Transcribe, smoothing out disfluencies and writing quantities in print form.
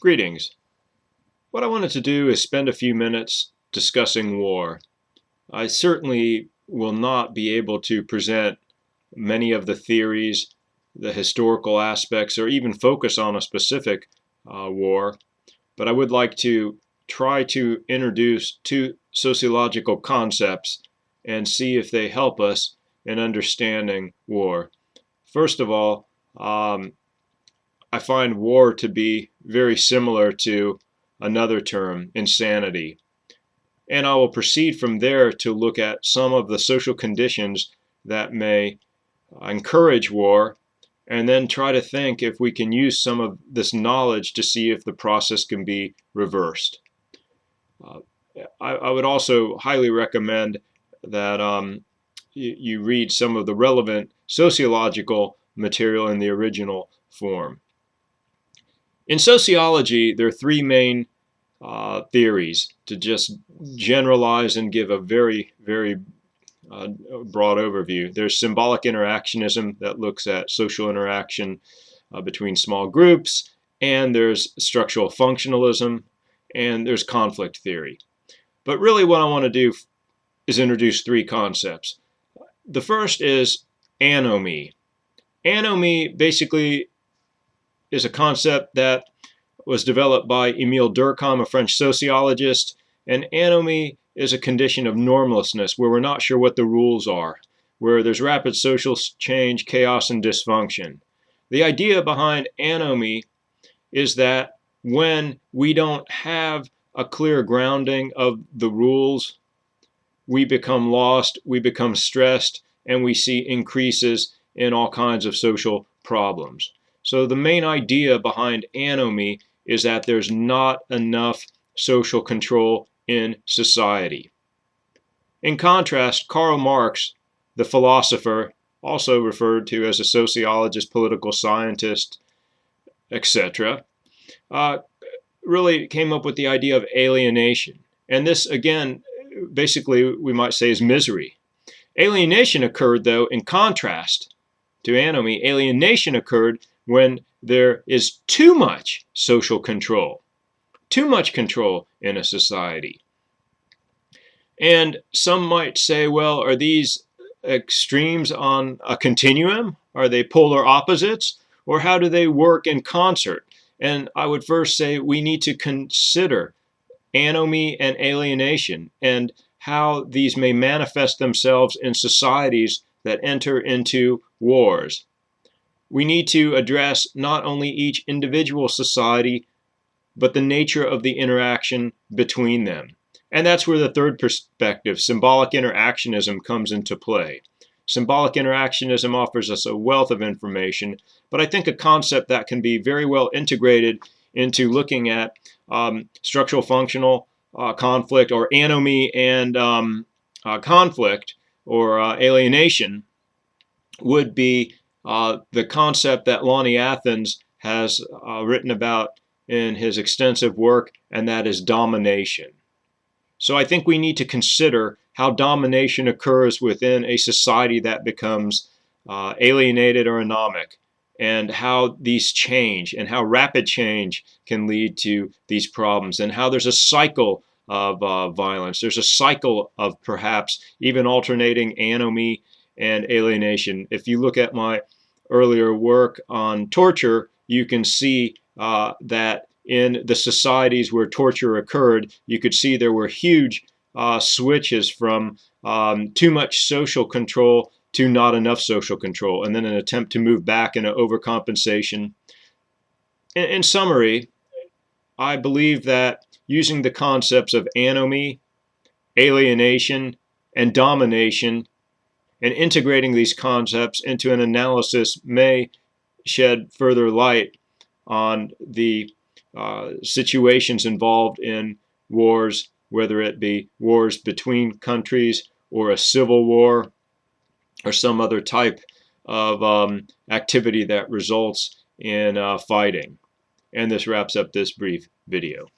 Greetings. What I wanted to do is spend a few minutes discussing war. I certainly will not be able to present many of the theories, the historical aspects, or even focus on a specific war, but I would like to try to introduce two sociological concepts and see if they help us in understanding war. First of all, I find war to be very similar to another term, insanity. And I will proceed from there to look at some of the social conditions that may encourage war, and then try to think if we can use some of this knowledge to see if the process can be reversed. I would also highly recommend that you read some of the relevant sociological material in the original form. In sociology, there are three main theories, to just generalize and give a very, very broad overview. There's symbolic interactionism that looks at social interaction between small groups, and there's structural functionalism, and there's conflict theory. But really what I want to do is introduce three concepts. The first is anomie. Anomie basically is a concept that was developed by Émile Durkheim, a French sociologist, and anomie is a condition of normlessness where we're not sure what the rules are, where there's rapid social change, chaos, and dysfunction. The idea behind anomie is that when we don't have a clear grounding of the rules, we become lost, we become stressed, and we see increases in all kinds of social problems. So the main idea behind anomie is that there's not enough social control in society. In contrast, Karl Marx, the philosopher, also referred to as a sociologist, political scientist, etc., really came up with the idea of alienation. And this, again, basically we might say is misery. Alienation occurred, though, in contrast to anomie. Alienation occurred when there is too much social control, too much control in a society. And some might say, well, are these extremes on a continuum? Are they polar opposites? Or how do they work in concert? And I would first say we need to consider anomie and alienation and how these may manifest themselves in societies that enter into wars. We need to address not only each individual society, but the nature of the interaction between them. And that's where the third perspective, symbolic interactionism, comes into play. Symbolic interactionism offers us a wealth of information, but I think a concept that can be very well integrated into looking at structural functional conflict, or anomie and conflict, or alienation, would be the concept that Lonnie Athens has written about in his extensive work, and that is domination. So I think we need to consider how domination occurs within a society that becomes alienated or anomic, and how these change, and how rapid change can lead to these problems, and how there's a cycle of violence. There's a cycle of perhaps even alternating anomie and alienation. If you look at my earlier work on torture, you can see that in the societies where torture occurred, you could see there were huge switches from too much social control to not enough social control, and then an attempt to move back into overcompensation. In summary, I believe that using the concepts of anomie, alienation, and domination, and integrating these concepts into an analysis may shed further light on the situations involved in wars, whether it be wars between countries or a civil war or some other type of activity that results in fighting. And this wraps up this brief video.